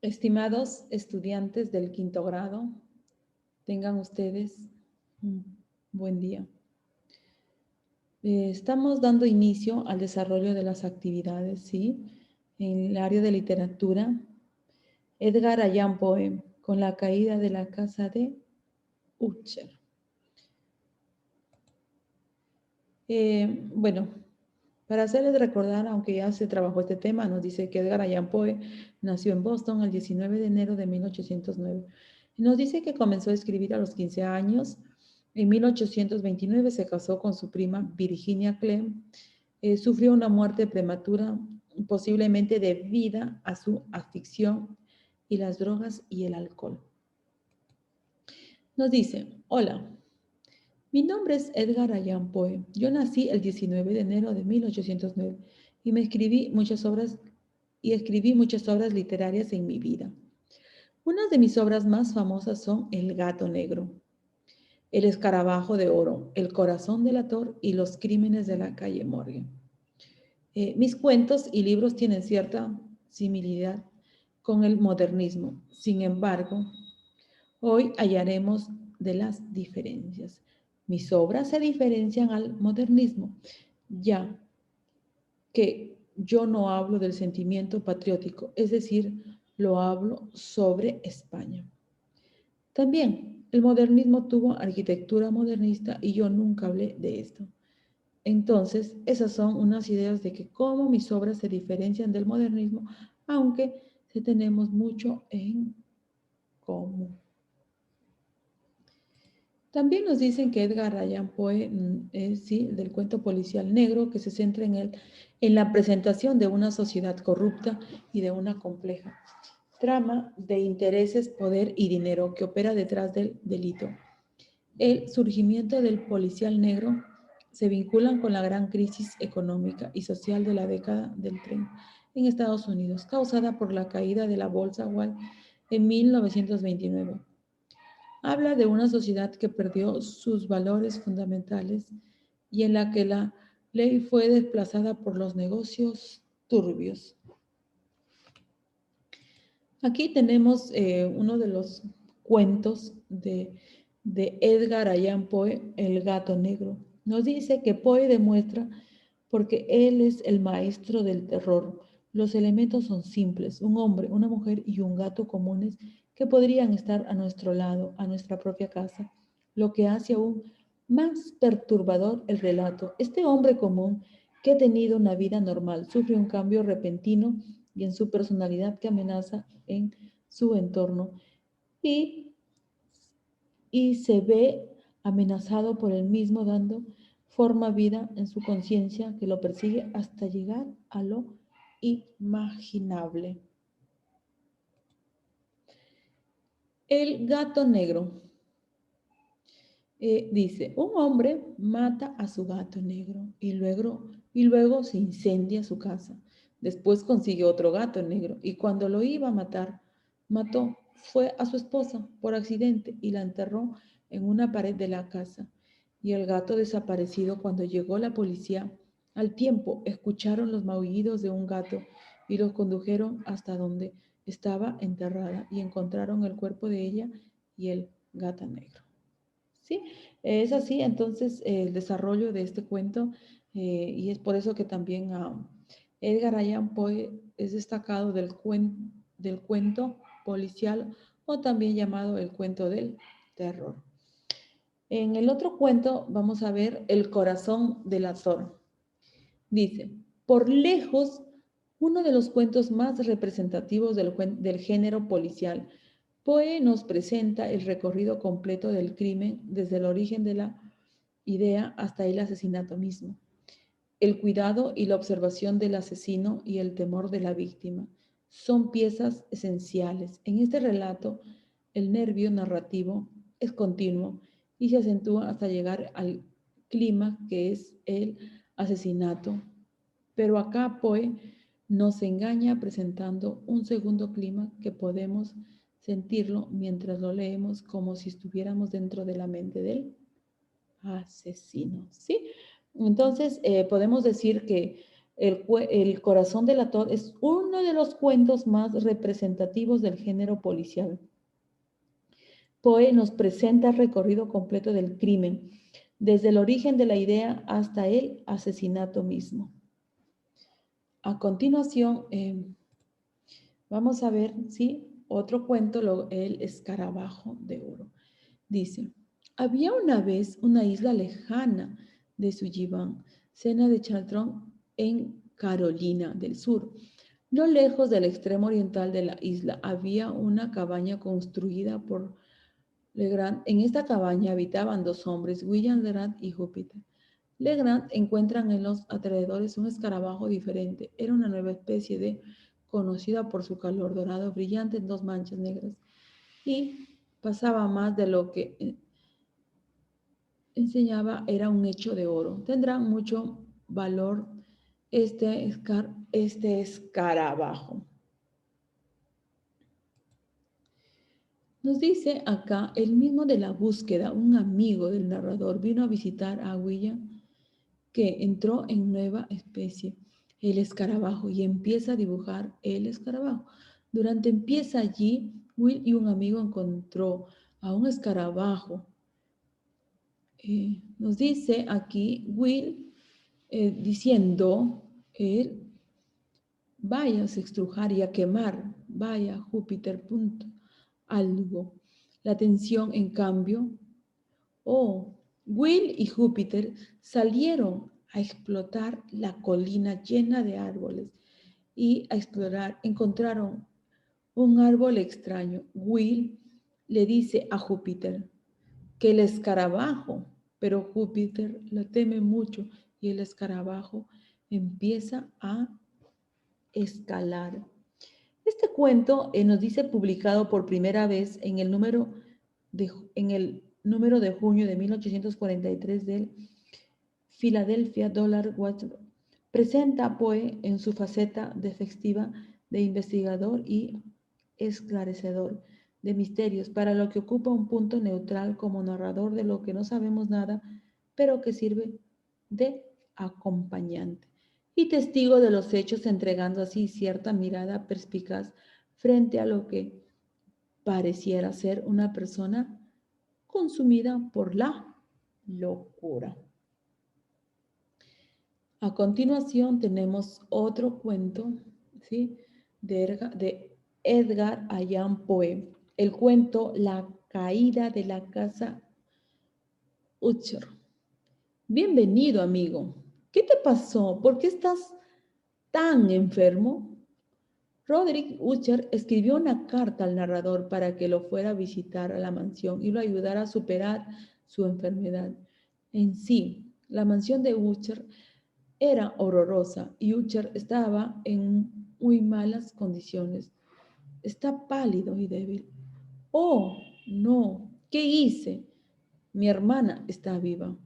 Estimados estudiantes del quinto grado, tengan ustedes un buen día. Estamos dando inicio al desarrollo de las actividades, ¿sí? En el área de literatura, Edgar Allan Poe, con la caída de la casa de Usher. Bueno, para hacerles recordar, aunque ya se trabajó este tema, nos dice que Edgar Allan Poe nació en Boston el 19 de enero de 1809. Y nos dice que comenzó a escribir a los 15 años. En 1829 se casó con su prima Virginia Clem. Sufrió una muerte prematura, posiblemente debida a su adicción y las drogas y el alcohol. Nos dice, hola, mi nombre es Edgar Allan Poe. Yo nací el 19 de enero de 1809 y escribí muchas obras literarias en mi vida. Unas de mis obras más famosas son El gato negro, El escarabajo de oro, El corazón delator y Los crímenes de la calle Morgue. Mis cuentos y libros tienen cierta similitud con el modernismo. Sin embargo, hoy hallaremos de las diferencias. Mis obras se diferencian al modernismo, ya que yo no hablo del sentimiento patriótico, es decir, lo hablo sobre España. También el modernismo tuvo arquitectura modernista y yo nunca hablé de esto. Entonces, esas son unas ideas de que cómo mis obras se diferencian del modernismo, aunque sí tenemos mucho en común. También nos dicen que Edgar Allan Poe es sí, del cuento policial negro que se centra en la presentación de una sociedad corrupta y de una compleja trama de intereses, poder y dinero que opera detrás del delito. El surgimiento del policial negro se vinculan con la gran crisis económica y social de la década del 30 en Estados Unidos, causada por la caída de la Bolsa Wall en 1929. Habla de una sociedad que perdió sus valores fundamentales y en la que la ley fue desplazada por los negocios turbios. Aquí tenemos uno de los cuentos de Edgar Allan Poe, El gato negro. Nos dice que Poe demuestra, porque él es el maestro del terror, los elementos son simples, un hombre, una mujer y un gato comunes que podrían estar a nuestro lado, a nuestra propia casa, lo que hace aún más perturbador el relato. Este hombre común que ha tenido una vida normal sufre un cambio repentino y en su personalidad que amenaza en su entorno y, y se ve amenazado por él mismo dando forma vida en su conciencia que lo persigue hasta llegar a lo imaginable. El gato negro. Dice, un hombre mata a su gato negro y luego se incendia su casa. Después consigue otro gato negro y cuando lo iba a matar, fue a su esposa por accidente y la enterró en una pared de la casa. Y el gato desaparecido, cuando llegó la policía, al tiempo escucharon los maullidos de un gato y los condujeron hasta donde estaba enterrada y encontraron el cuerpo de ella y el gato negro. ¿Sí? Es así, entonces, el desarrollo de este cuento, y es por eso que también Edgar Allan Poe es destacado del cuento policial o también llamado el cuento del terror. En el otro cuento vamos a ver El corazón del actor. Dice, por lejos, uno de los cuentos más representativos del género policial. Poe nos presenta el recorrido completo del crimen desde el origen de la idea hasta el asesinato mismo, el cuidado y la observación del asesino y el temor de la víctima son piezas esenciales. En este relato, el nervio narrativo es continuo y se acentúa hasta llegar al clima que es el asesinato. Pero acá Poe nos engaña presentando un segundo clima que podemos sentirlo mientras lo leemos como si estuviéramos dentro de la mente del asesino, ¿sí? Entonces, podemos decir que El corazón delator es uno de los cuentos más representativos del género policial. Poe nos presenta el recorrido completo del crimen, desde el origen de la idea hasta el asesinato mismo. A continuación, vamos a ver, ¿sí? Otro cuento, el escarabajo de oro. Dice, había una vez una isla lejana de Sullivan, Sena de Chartrón, en Carolina del Sur. No lejos del extremo oriental de la isla había una cabaña construida por Legrand. En esta cabaña habitaban dos hombres, William Legrand y Júpiter. Legrand encuentran en los alrededores un escarabajo diferente. Era una nueva especie conocida por su color dorado brillante en dos manchas negras y pasaba más de lo que enseñaba, era un hecho de oro. Tendrá mucho valor este escarabajo. Nos dice acá, el mismo de la búsqueda, un amigo del narrador vino a visitar a William, que entró en nueva especie, el escarabajo, y empieza a dibujar el escarabajo. Durante empieza allí, Will y un amigo encontró a un escarabajo. Nos dice aquí Will diciendo, vaya a extrujar y a quemar, vaya Júpiter, punto, algo. La tensión, en cambio, Will y Júpiter salieron a explotar la colina llena de árboles y a explorar. Encontraron un árbol extraño. Will le dice a Júpiter que el escarabajo, pero Júpiter lo teme mucho y el escarabajo empieza a escalar. Este cuento nos dice publicado por primera vez en el número de junio de 1843 del Philadelphia Dollar Watch. Presenta a Poe en su faceta defectiva de investigador y esclarecedor de misterios, para lo que ocupa un punto neutral como narrador de lo que no sabemos nada, pero que sirve de acompañante y testigo de los hechos, entregando así cierta mirada perspicaz frente a lo que pareciera ser una persona consumida por la locura. A continuación tenemos otro cuento, ¿sí? de Edgar Allan Poe, el cuento La caída de la casa Usher. Bienvenido, amigo. ¿Qué te pasó? ¿Por qué estás tan enfermo? Roderick Usher escribió una carta al narrador para que lo fuera a visitar a la mansión y lo ayudara a superar su enfermedad. En sí, la mansión de Usher era horrorosa y Usher estaba en muy malas condiciones. Está pálido y débil. Oh, no, ¿qué hice? Mi hermana está viva.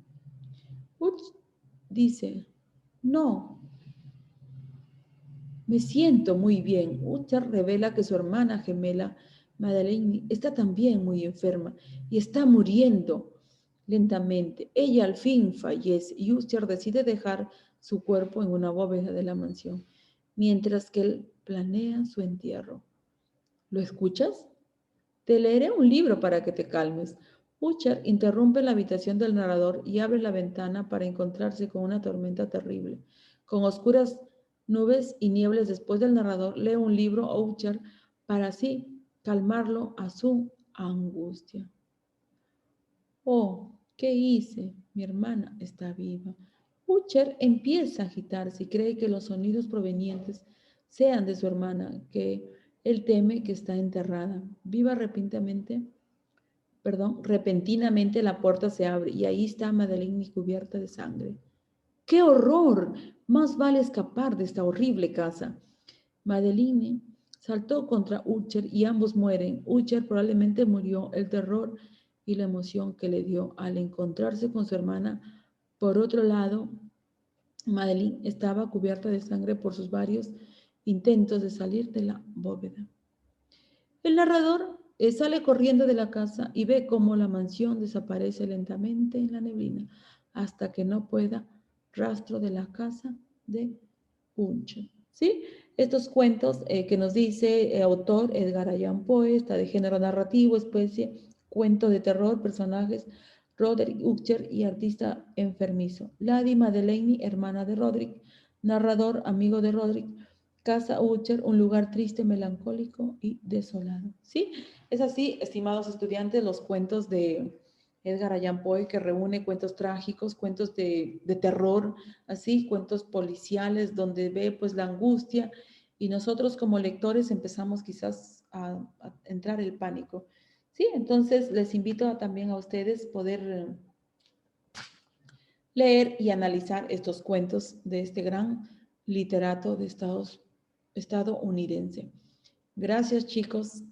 Usher dice, no, me siento muy bien. Usher revela que su hermana gemela, Madeleine, está también muy enferma y está muriendo lentamente. Ella al fin fallece y Usher decide dejar su cuerpo en una bóveda de la mansión, mientras que él planea su entierro. ¿Lo escuchas? Te leeré un libro para que te calmes. Usher interrumpe la habitación del narrador y abre la ventana para encontrarse con una tormenta terrible. Con oscuras nubes y nieblas después del narrador, lee un libro a Usher para así calmarlo a su angustia. Oh, ¿qué hice? Mi hermana está viva. Usher empieza a agitarse y cree que los sonidos provenientes sean de su hermana, que él teme que está enterrada. Repentinamente la puerta se abre y ahí está Madeleine cubierta de sangre. ¡Qué horror! Más vale escapar de esta horrible casa. Madeleine saltó contra Usher y ambos mueren. Usher probablemente murió. El terror y la emoción que le dio al encontrarse con su hermana. Por otro lado, Madeleine estaba cubierta de sangre por sus varios intentos de salir de la bóveda. El narrador sale corriendo de la casa y ve cómo la mansión desaparece lentamente en la neblina hasta que no pueda rastro de la casa de Unche. ¿Sí? Estos cuentos que nos dice autor Edgar Allan Poe, está de género narrativo, especie, cuento de terror, personajes, Roderick Usher y artista enfermizo. Lady Madeleine, hermana de Roderick, narrador, amigo de Roderick, Casa Usher, un lugar triste, melancólico y desolado. ¿Sí? Es así, estimados estudiantes, los cuentos de Edgar Allan Poe, que reúne cuentos trágicos, cuentos de terror, así, cuentos policiales, donde ve pues la angustia y nosotros como lectores empezamos quizás a entrar el pánico. Sí, entonces les invito también a ustedes poder leer y analizar estos cuentos de este gran literato de estadounidense. Gracias, chicos.